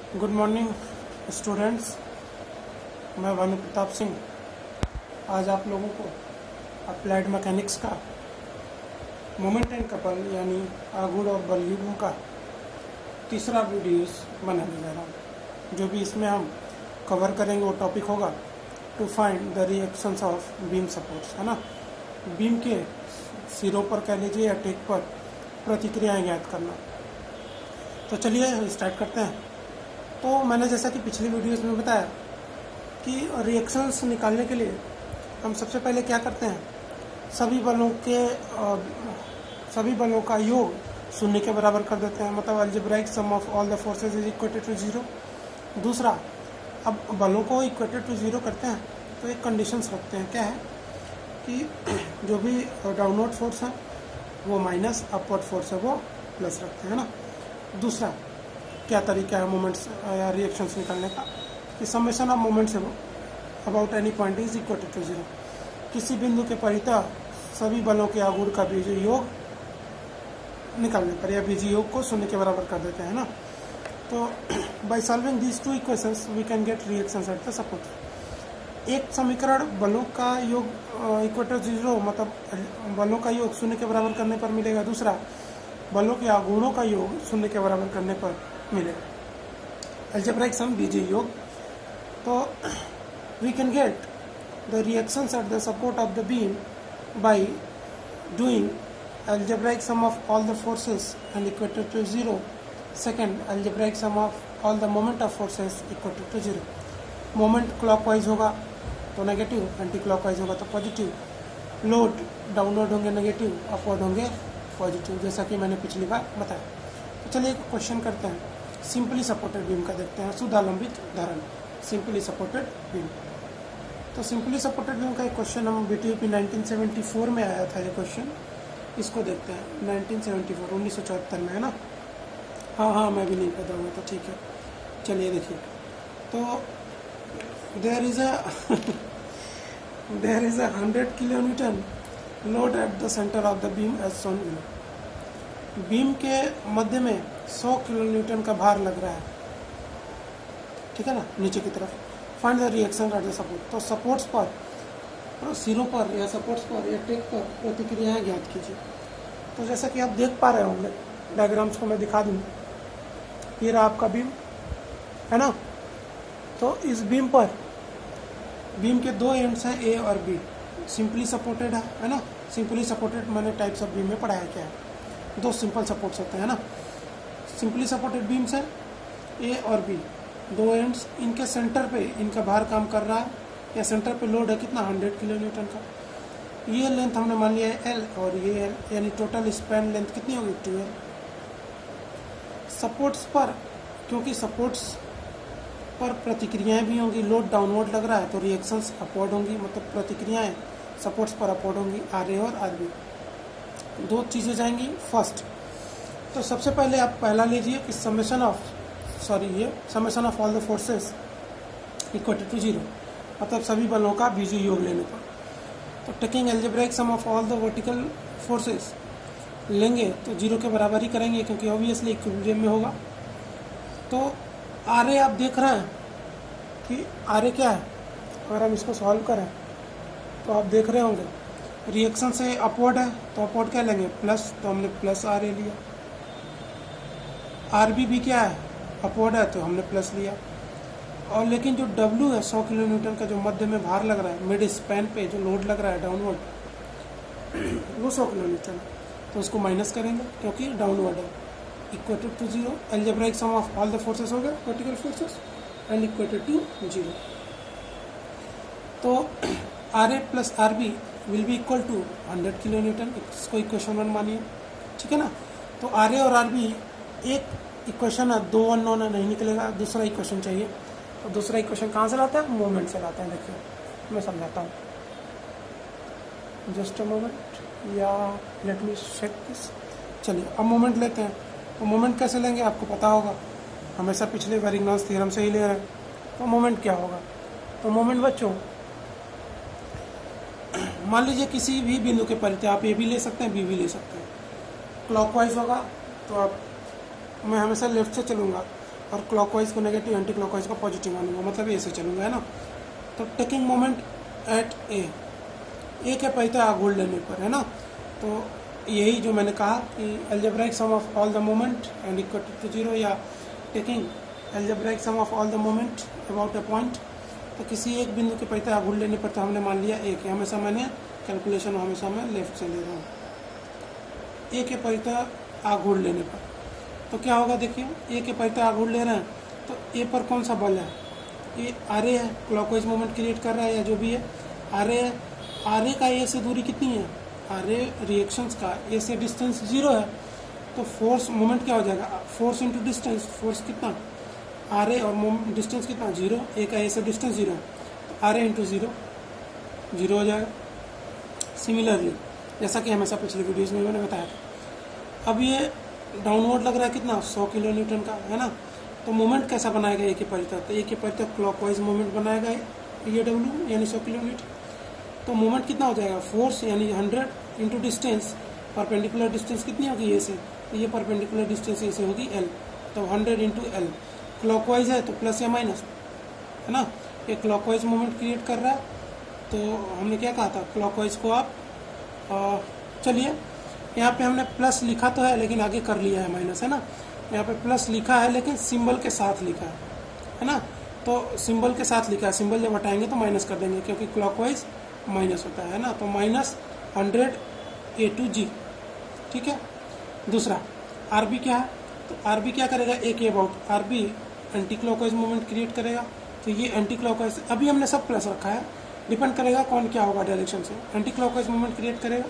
Good morning students, मैं भानु प्रताप सिंह आज आप लोगों को अप्लाइड मैकेनिक्स का मोमेंट एंड कपल यानी आघूर्ण और बल युग्म का तीसरा वीडियोस बनाने जा रहा हूँ। जो भी इसमें हम कवर करेंगे वो टॉपिक होगा to find the reactions of beam supports, है ना। बीम के सिरों पर कह लीजिए या टेक पर प्रतिक्रियाएं ज्ञात करना। तो चलिए स्टार्ट करते हैं। तो मैंने जैसा कि पिछली वीडियोस में बताया कि रिएक्शंस निकालने के लिए हम सबसे पहले क्या करते हैं, सभी बलों का योग शून्य के बराबर कर देते हैं, मतलब algebraic sum of all the forces is equated to zero. दूसरा, अब बलों को इक्वेटेड टू जीरो करते हैं तो एक कंडीशंस रखते हैं। क्या है कि जो भी डाउनवर्ड फोर्स है वो माइनस, अपवर्ड फोर्स है वो प्लस रखते हैं ना। दूसरा क्या तरीका है मोमेंट्स या रिएक्शंस निकालने का कि समेशन ऑफ मोमेंट्स है वो about any point is equated to zero. किसी बिंदु के परितः सभी बलों के आघूर्ण का बीजीय योग निकालने पर या बीजीय योग को शून्य के बराबर कर देते हैं ना। तो by solving these two equations we can get reactions at the support. एक समीकरण बलों का योग इक्वेटेड टू जीरो मतलब बलों का योग शून्य के बराबर करने पर मिलेगा। दूसरा, बलों के आघूर्णों का योग शून्य के बराबर करने पर मिलेगा। अलजेब्राइक सम बीजीय योग। तो we can get the reactions at the support of the beam by doing algebraic sum of all the forces and equated to zero. Second, algebraic sum of all the moment of forces equated to zero. Moment clockwise होगा तो negative, anti clockwise होगा तो positive. Load downward होंगे negative, upward होंगे positive, जैसा कि मैंने पिछली बार बताया। तो चलिए एक क्वेश्चन करते हैं। सिंपली सपोर्टेड बीम का देखते हैं, शुद्धालंबित धारण, सिंपली सपोर्टेड बीम। तो सिंपली सपोर्टेड बीम का एक क्वेश्चन हम बीटीयूपी 1974 में आया था। ये क्वेश्चन इसको देखते हैं। 1974 में है ना। हाँ, मैं भी नहीं पैदा हुआ था, ठीक है। चलिए देखिए, तो there is a 100 kilonewton load at the centre of the beam as shown below. Beam के मध्य में 100 किलोन्यूटन का भार लग रहा है, ठीक है ना, नीचे की तरफ। Find the reaction at the support. तो सपोर्ट्स पर, सिरों पर या सपोर्ट्स पर या टेक पर प्रतिक्रियाएं ज्ञात कीजिए। तो जैसा कि आप देख पा रहे होंगे, डायग्राम्स को मैं दिखा दूँ। ये रहा आपका बीम, है ना। तो इस बीम पर, बीम के दो एंड्स हैं ए और बी, सिंपली सपोर्टेड है ना। सिंपली सपोर्टेड मैंने टाइप्स ऑफ बीम में पढ़ाया क्या है। दो सिंपल सपोर्ट्स होते हैं ना। सिंपली सपोर्टेड बीम्स हैं ए और बी, दो एंड्स। इनके सेंटर पे इनका भार काम कर रहा है या सेंटर पे लोड है कितना, 100 किलोन्यूटन का। ये लेंथ हमने मान लिया है एल और ये एल, यानी टोटल स्पैन लेंथ कितनी होगी, 12। सपोर्ट्स पर, क्योंकि सपोर्ट्स पर प्रतिक्रियाएं भी होंगी, लोड डाउनवर्ड लग रहा है तो रिएक्शंस अपवर्ड होंगी, मतलब प्रतिक्रियाएं सपोर्ट्स पर अपवर्ड होंगी, आर ए और आर बी। दो चीज़ें जाएंगी। फर्स्ट, तो सबसे पहले आप पहला लीजिए कि summation of all the forces equated to zero, मतलब सभी बलों का बीजीय योग लेने पर। तो taking algebraic sum of all the vertical forces लेंगे तो जीरो के बराबर ही करेंगे, क्योंकि ऑब्वियसली इक्विलिब्रियम में होगा। तो आर ए आप देख रहे हैं कि आर ए क्या है। अगर हम इसको सॉल्व करें तो आप देख रहे होंगे रिएक्शन से अपवर्ड है तो अपवर्ड क्या लेंगे, प्लस, तो हमने प्लस आर ए लिया। आर बी भी क्या है, अपवर्ड है तो हमने प्लस लिया। और लेकिन जो W है 100 किलोन्यूटन का, जो मध्य में भार लग रहा है, मिड स्पैन पे जो लोड लग रहा है डाउनवर्ड, वो 100 किलोन्यूटन है, तो उसको माइनस करेंगे क्योंकि डाउनवर्ड है। Equated to zero, algebraic sum of all the forces हो गया, vertical forces, and equated to zero. तो R A plus R B will be equal to 100 kilonewton. इसको इक्वेशन 1 मानिए, ठीक है ना। तो आर ए और आर बी एक इक्वेशन है, दो अननोन है, नहीं निकलेगा। दूसरा इक्वेशन चाहिए, तो दूसरा इक्वेशन कहाँ से लाता है, मोमेंट से लाते हैं। देखिए मैं समझाता हूँ, जस्ट अ मोमेंट, या लेट मी चेक दिस। चलिए अब मोमेंट लेते हैं। तो मोमेंट कैसे लेंगे आपको पता होगा, हमेशा पिछले वेरिग्नॉस थ्योरम से ही ले रहे हैं। तो मोमेंट क्या होगा, तो मोमेंट बच्चों, मान लीजिए किसी भी बिंदु के परितः आप ए भी ले सकते हैं, बी भी ले सकते हैं। क्लॉकवाइज होगा तो आप, मैं हमेशा लेफ्ट से चलूँगा और क्लॉकवाइज को नेगेटिव, एंटी क्लॉकवाइज को पॉजिटिव मानूंगा, मतलब ऐसे चलूंगा, है ना। तो टेकिंग मोमेंट एट ए के पहिता आघूर्ण लेने पर, है ना। तो यही जो मैंने कहा कि algebraic sum of all the moment and equal to 0, या taking algebraic sum of all the moment about a point. तो किसी एक बिंदु के पहिता आघूर्ण लेने पर तो हमने मान लिया ए के, हमेशा मैंने कैलकुलेशन हमेशा मैं लेफ्ट से ले रहा हूँ। ए के पहिता आघूर्ण लेने पर तो क्या होगा, देखिए ए के पहिता आघूर्ण ले रहे हैं तो ए पर कौन सा बल है, ये आर ए है, क्लॉकवाइज मोमेंट क्रिएट कर रहा है या जो भी है आर ए है। आर ए का ए से दूरी कितनी है, आर ए रिएक्शंस का ए से डिस्टेंस 0 है, तो फोर्स मोमेंट क्या हो जाएगा, फोर्स इंटू डिस्टेंस, फोर्स कितना आर ए और डिस्टेंस कितना 0, ए का ए से डिस्टेंस 0 है, तो आर ए इंटू 0 हो जाएगा। सिमिलरली जैसा कि हमेशा पिछले वीडियोज़ में मैंने बताया था, अब ये डाउनवर्ड लग रहा है कितना 100 किलो न्यूटन का, है ना। तो मोमेंट कैसा बनाएगा ए के परितः, तो ए के परितः क्लॉकवाइज मोमेंट बनाएगा ये डब्ल्यू यानी 100 किलो न्यूटन। तो मोमेंट कितना हो जाएगा, फोर्स यानी 100 इंटू डिस्टेंस, परपेंडिकुलर डिस्टेंस कितनी होगी ए से, तो ये परपेंडिकुलर डिस्टेंस ए से होगी एल, तो 100 इंटू एल। क्लॉकवाइज है तो प्लस या माइनस, है ना, ये क्लॉकवाइज मोमेंट क्रिएट कर रहा है। तो हमने क्या कहा था, क्लॉकवाइज को आप चलिए यहाँ पे हमने प्लस लिखा तो है लेकिन आगे कर लिया है माइनस, है ना। यहाँ पे प्लस लिखा है लेकिन सिंबल के साथ लिखा है ना। तो सिंबल के साथ लिखा है, सिंबल जब हटाएंगे तो माइनस कर देंगे क्योंकि क्लॉकवाइज माइनस होता है ना। तो माइनस 100 ए टू जी, ठीक है। दूसरा आर बी क्या है, तो आर बी क्या करेगा, ए के about, R B anti clockwise moment create करेगा। तो ये एंटी क्लॉकवाइज, अभी हमने सब प्लस रखा है, डिपेंड करेगा कौन क्या होगा डायरेक्शन से, एंटी क्लॉकवाइज मोमेंट क्रिएट करेगा।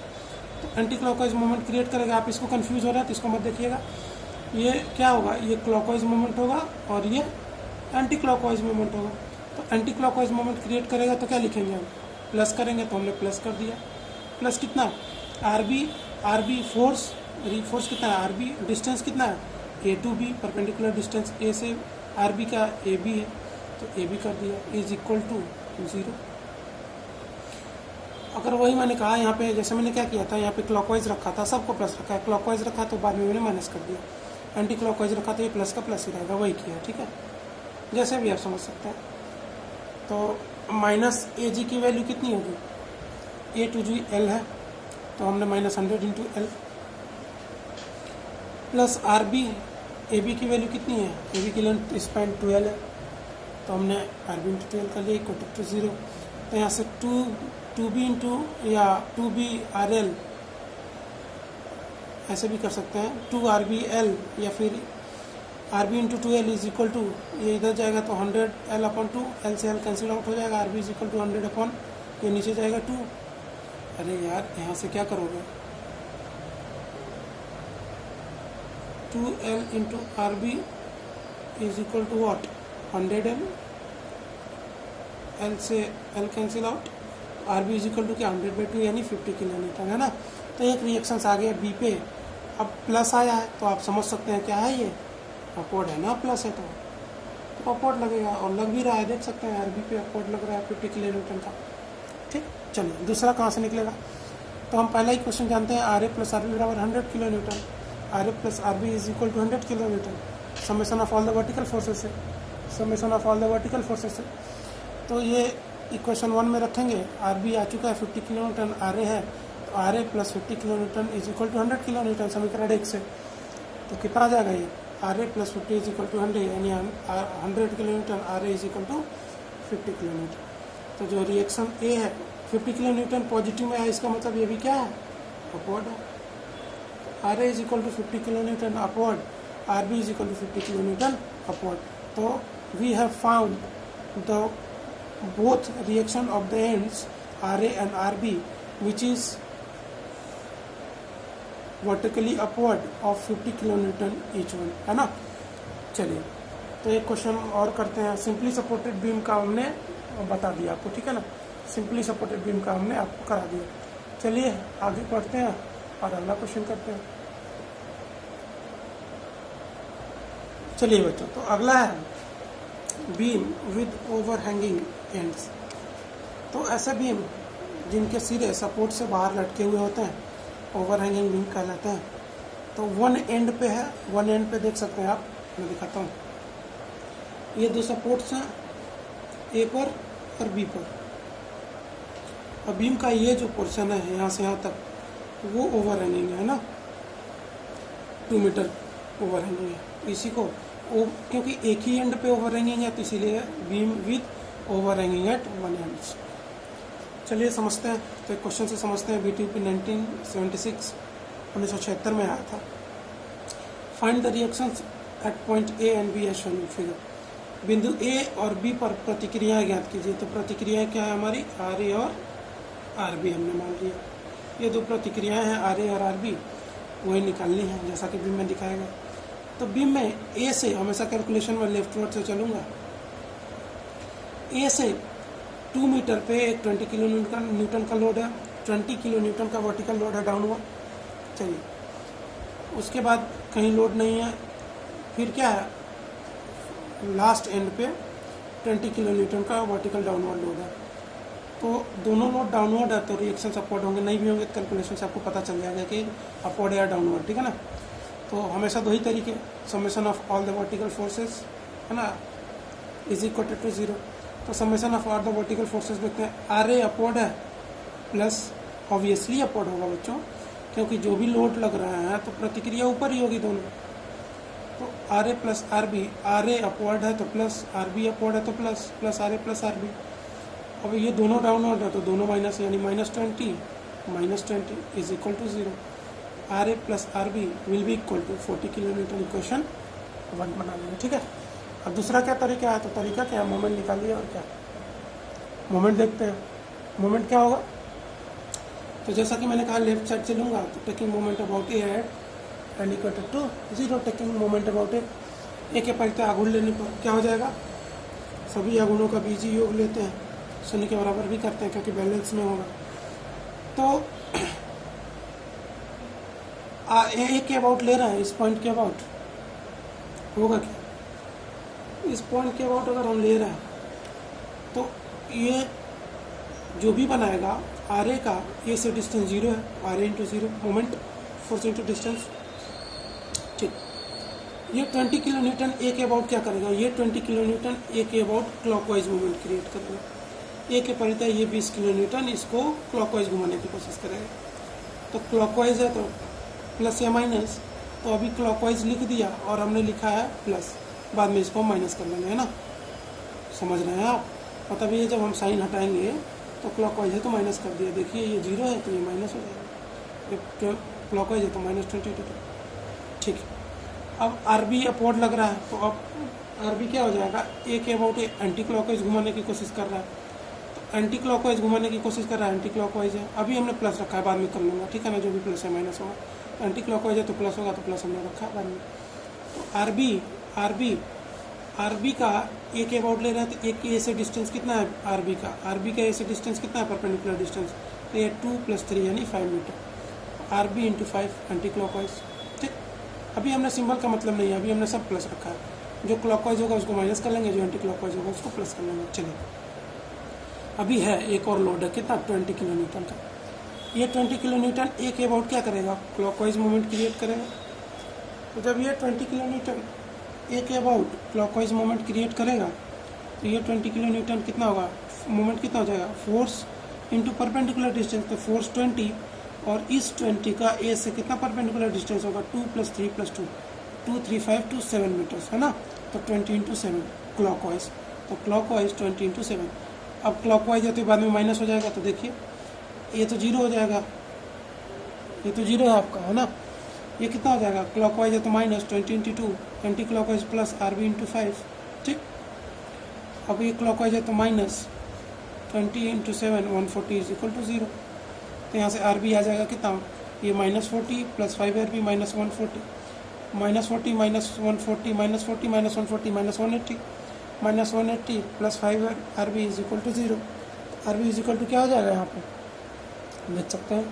तो एंटी क्लॉकवाइज मोमेंट क्रिएट करेगा, आप इसको कंफ्यूज हो रहा है तो इसको मत देखिएगा, ये क्या होगा, ये क्लॉकवाइज मोमेंट होगा और ये एंटी क्लॉकवाइज मोमेंट होगा। तो एंटी क्लॉकवाइज मोमेंट क्रिएट करेगा तो क्या लिखेंगे हम, प्लस करेंगे, तो हमने प्लस कर दिया। प्लस कितना, आर बी फोर्स कितना है, आर बी डिस्टेंस कितना है ए टू बी, परपेंडिकुलर डिस्टेंस ए से आर बी का ए बी है तो ए बी कर दिया, इज इक्वल टू 0। अगर वही मैंने कहा यहाँ पे, जैसे मैंने क्या किया था, यहाँ पे क्लॉकवाइज रखा था, सबको प्लस रखा है, क्लॉकवाइज रखा तो बाद में मैंने माइनस कर दिया, एंटी क्लॉकवाइज रखा तो ये प्लस का प्लस ही रहेगा, वही किया, ठीक है। जैसे भी आप समझ सकते हैं। तो माइनस ए जी की वैल्यू कितनी होगी, ए टू जी एल है, तो हमने minus 100 into L, plus R B, A B की वैल्यू कितनी है, ए बी की लेंथ स्पैन 12 है, तो हमने आर बी इंटू 12 कर लिया इक्वल टू 0। तो यहाँ से टू बी इंटू या 2b आर एल ऐसे भी कर सकते हैं, 2RBL या फिर RB into 2L is equal to, ये इधर जाएगा तो 100L/2, L से L कैंसिल आउट हो जाएगा, RB इज इक्वल टू 100 ये नीचे जाएगा 2। अरे यार यहाँ से क्या करोगे, 2L into RB is equal to what, 100L, L से L cancel out, RB is equal to क्या 100/2 यानी 50 किलो न्यूटन, है ना। तो एक रिएक्शंस आ गया बी पे, अब प्लस आया है तो आप समझ सकते हैं क्या है, ये अपवर्ड है ना, प्लस है तो अपवर्ड लगेगा, और लग भी रहा है, देख सकते हैं आरबी पे अपवर्ड लग रहा है 50 किलो न्यूटन का। ठीक, चलिए दूसरा कहाँ से निकलेगा, तो हम पहला ही क्वेश्चन जानते हैं, R A plus R B बराबर 100 kilo newton, R A plus R B is equal to 100 kilo newton, summation of all the vertical forces से, summation of all the vertical forces से। तो ये इक्वेशन 1 में रखेंगे, R B आ चुका है 50 kilo newton, R A है तो R A plus 50 kilo newton is equal to 100 kilo newton, समीकरण 1 से। तो कितना आ जाएगा ये, R A plus 50 is equal to 100 यानी 100 kilo newton, R A is equal to 50 kilo newton. तो जो रिएक्शन ए है 50 किलो न्यूटन पॉजिटिव में है, इसका मतलब ये भी क्या है, अपवर्ड है। R A is equal to 50 kilo newton upward, R B is equal to 50 kilo newton upward. तो we have found the both reaction of the ends RA and RB which is vertically upward of 50 kilonewton each one, है ना। चलिए तो एक question और करते हैं, simply supported beam का हमने बता दिया आपको, ठीक है ना, सिंपली सपोर्टेड बीम का हमने आपको करा दिया। चलिए आगे पढ़ते हैं और अगला क्वेश्चन करते हैं। चलिए बच्चों, तो अगला है बीम विद ओवरहैंगिंग एंड्स। तो ऐसे बीम जिनके सिरे सपोर्ट से बाहर लटके हुए होते हैं ओवरहैंगिंग बीम कहलाते हैं। तो वन एंड पे है, वन एंड पे देख सकते हैं आप, मैं दिखाता हूँ, ये दो सपोर्ट्स हैं ए पर और बी पर। अब बीम का ये जो पोर्शन है यहाँ से यहाँ तक वो ओवर हैंगिंग है ना, 2 मीटर ओवर हैंगिंग है। इसी को क्योंकि एक ही एंड पे ओवर हैंगिंग है तो इसीलिए beam with overhanging at 1 end. चलिए समझते हैं, तो एक क्वेश्चन से समझते हैं। BTUP 1976 में आया था। Find the reactions at point A and B as shown in figure. बिंदु ए और बी पर प्रतिक्रियाएं ज्ञात कीजिए। तो प्रतिक्रियाएं क्या है हमारी, RA और RB हमने मान लिया। ये दो प्रतिक्रियाएं हैं RA और RB, वही निकालनी है जैसा कि बीम में दिखाया गया। तो बीम में ए से हमेशा कैलकुलेशन में लेफ्टवर्ड से चलूंगा। ए से 2 मीटर पे एक 20 किलो न्यूटन का लोड है, 20 किलो न्यूटन का वर्टिकल लोड है डाउनवर्ड। चलिए उसके बाद कहीं लोड नहीं है, फिर क्या है, लास्ट एंड पे 20 किलो न्यूटन का वर्टिकल डाउनवर्ड लोड है। तो दोनों लोड डाउनवर्ड है तो रिएक्शन अपवर्ड होंगे, नहीं भी होंगे तो कैलकुलेशन से आपको पता चल जाएगा कि अपवर्ड या डाउनवर्ड, ठीक है ना। तो हमेशा दो ही तरीके, summation of all the vertical forces है ना इज इक्वल टू 0। तो summation of all the vertical forces देखते हैं, RA अपवर्ड है प्लस ऑब्वियसली अपवर्ड होगा बच्चों, क्योंकि जो भी लोड लग रहा है तो प्रतिक्रिया ऊपर ही होगी दोनों। तो RA plus RB, RA upward है तो प्लस, RB अपवर्ड है तो plus, plus RA plus RB। अब ये दोनों डाउनवर्ड है तो दोनों माइनस, यानी -20 is equal to 0। RA plus RB will be equal to 40 kilo newton. Equation 1 बना लेंगे, ठीक है। अब दूसरा क्या तरीका है, तो तरीका क्या है, मोमेंट निकालिए। और क्या मोमेंट देखते हैं, मोमेंट क्या होगा। तो जैसा कि मैंने कहा लेफ्ट साइड से लूँगा तो taking moment about A at end equal to 0। Taking moment about A के पलटे आघूर्ण लेने पर क्या हो जाएगा, सभी आघूर्णों का बीजी योग लेते हैं, 0 के बराबर भी करते हैं क्योंकि बैलेंस में होगा। तो ए के अबाउट ले रहा है, इस पॉइंट के अबाउट होगा क्या, इस पॉइंट के अबाउट अगर हम ले रहे हैं तो ये जो भी बनाएगा RA का, ए से डिस्टेंस 0 है, RA into 0 moment force into distance, ठीक। ये 20 किलो न्यूटन ए के अबाउट क्या करेगा, ये 20 किलो न्यूटन ए के अबाउट क्लॉकवाइज मूवमेंट क्रिएट करेगा। ए के परितः ये 20 किलो न्यूटन इसको क्लॉकवाइज घुमाने की कोशिश करेगा। तो क्लॉकवाइज है तो प्लस या माइनस, तो अभी क्लॉकवाइज लिख दिया और हमने लिखा है प्लस, बाद में इसको माइनस कर लेंगे, है ना। समझ रहे हैं आप, मतलब ये जब हम साइन हटाएंगे तो क्लॉकवाइज है तो माइनस कर दिया, देखिए ये 0 है तो ये माइनस हो जाएगा, क्लॉकवाइज है तो -22, ठीक। अब RB अपवर्ड लग रहा है तो अब RB क्या हो जाएगा, ए के अबाउट एंटी क्लॉकवाइज घुमाने की कोशिश कर रहा है, तो एंटी क्लॉकवाइज घुमाने की कोशिश कर रहा है, एंटी क्लॉकवाइज है। अभी हमने प्लस रखा है, बाद में कर लूँगा, ठीक है ना, जो भी प्लस है माइनस होगा। एंटी क्लॉकवाइज है तो प्लस होगा, तो प्लस हमने रखा है बाद में। तो RB का ए के अबाउट ले रहा है तो एक ए से डिस्टेंस कितना है RB का ए से डिस्टेंस कितना है, परपेंडिकुलर डिस्टेंस, तो ये 2 + 3 यानी 5 metre. RB into 5 anti clockwise, ठीक। अभी हमने सिंबल का मतलब नहीं है, अभी हमने सब प्लस रखा है। जो क्लॉकवाइज होगा उसको माइनस कर लेंगे, जो एंटी क्लॉकवाइज होगा उसको प्लस कर लेंगे। चलिए अभी है एक और लोड है, कितना, 20 किलो न्यूटन का। ये 20 किलो न्यूटन ए के अबाउट क्या करेगा, क्लॉकवाइज मूवमेंट क्रिएट करेगा। तो जब ये 20 किलो न्यूटन ए के अबाउट क्लॉकवाइज मोमेंट क्रिएट करेगा तो ये 20 किलो न्यूटन कितना होगा, मोमेंट कितना हो जाएगा, फोर्स इंटू परपेंडिकुलर डिस्टेंस, तो फोर्स 20 और इस 20 का ए से कितना परपेंडिकुलर डिस्टेंस होगा, 2 + 3 + 2 2 3 5 2 7 मीटर्स, है ना। तो 20 इंटू 7 क्लॉकवाइज, तो क्लॉकवाइज 20 इंटू 7। अब क्लॉकवाइज है तो बाद में माइनस हो जाएगा, तो देखिए ये तो 0 हो जाएगा, ये तो 0 है आपका, है ना। ये कितना हो जाएगा, क्लॉकवाइज है तो -20 into 2, anti clockwise plus RB into 5, ठीक। अब ये क्लॉकवाइज है तो -20 इंटू 7 140 इज इक्वल टू 0। तो यहाँ से RB आ जाएगा कितना, ये -40 + 5RB -140, -40 -140 -40 -140 -180 -180 + 5RB is equal to 0। RB is equal to क्या हो जाएगा यहाँ पे, देख सकते हैं।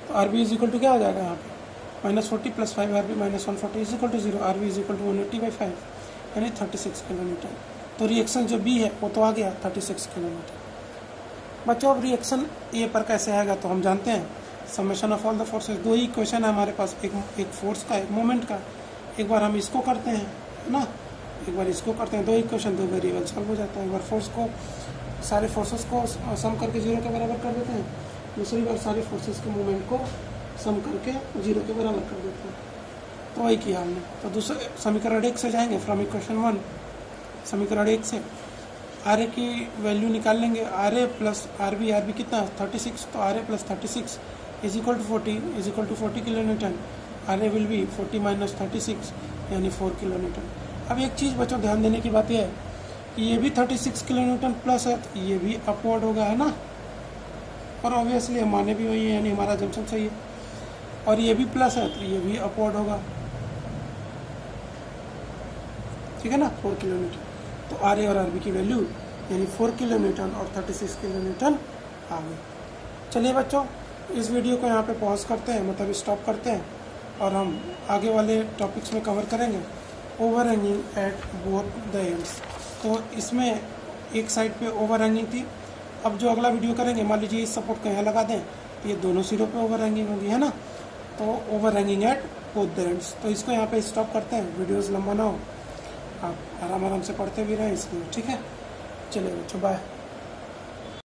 तो RB इज इक्वल टू क्या हो जाएगा यहाँ पे, -40 + 5RB -140 is equal to 0। RB is equal to 180/5 यानी 36 किलो न्यूटन। तो रिएक्शन जो B है वो तो आ गया 36 किलो न्यूटन। बच्चों अब रिएक्शन ए पर कैसे आएगा, तो हम जानते हैं summation of all the forces. दो ही इक्वेशन है हमारे पास, एक फोर्स का, एक मोमेंट का। एक बार हम इसको करते हैं, है ना, एक बार इसको करते हैं, दो इक्वेशन, दो वेरिएबल सॉल्व हो जाता है। एक बार फोर्स को, सारे फोर्सेस को सम करके 0 के बराबर कर देते हैं, दूसरी बार सारे फोर्सेस के मूवमेंट को सम करके 0 के बराबर कर देते हैं। तो वही किया हमने। तो दूसरे समीकरण 1 से जाएंगे, फ्रॉम इक्वेशन 1, समीकरण 1 से आर ए की वैल्यू निकाल लेंगे। R A plus R B कितना 36, तो R A plus 36 is equal to 40 kilo newton. R A will be 40 minus 36 यानी 4 किलो न्यूटन। अब एक चीज़ बच्चों ध्यान देने की बात यह है कि ये भी 36 किलो न्यूटन प्लस है, तो ये भी अपवर्ड होगा, है ना, और ऑब्वियसली हम माने भी वही है, यानी हमारा जंक्शन सही है। और ये भी प्लस है तो ये भी अपवर्ड होगा, ठीक है ना, 4 किलो न्यूटन। तो आर ए और आर बी की वैल्यू यानी 4 किलो न्यूटन और 36 किलो न्यूटन आ गई। चलिए बच्चों, इस वीडियो को यहाँ पे पॉज करते हैं, मतलब स्टॉप करते हैं, और हम आगे वाले टॉपिक्स में कवर करेंगे over hanging at both the ends. तो इसमें एक साइड पे ओवर हैंगिंग थी। अब जो अगला वीडियो करेंगे, मान लीजिए इस सपोर्ट को यहाँ लगा दें तो ये दोनों सिरों पे ओवर हैंगिंग होगी, है ना। तो over hanging at both the ends. तो इसको यहाँ पे स्टॉप करते हैं, वीडियोस लंबा ना हो, आप आराम से पढ़ते भी रहें इसलिए, ठीक है। चलिए बच्चों, बाय।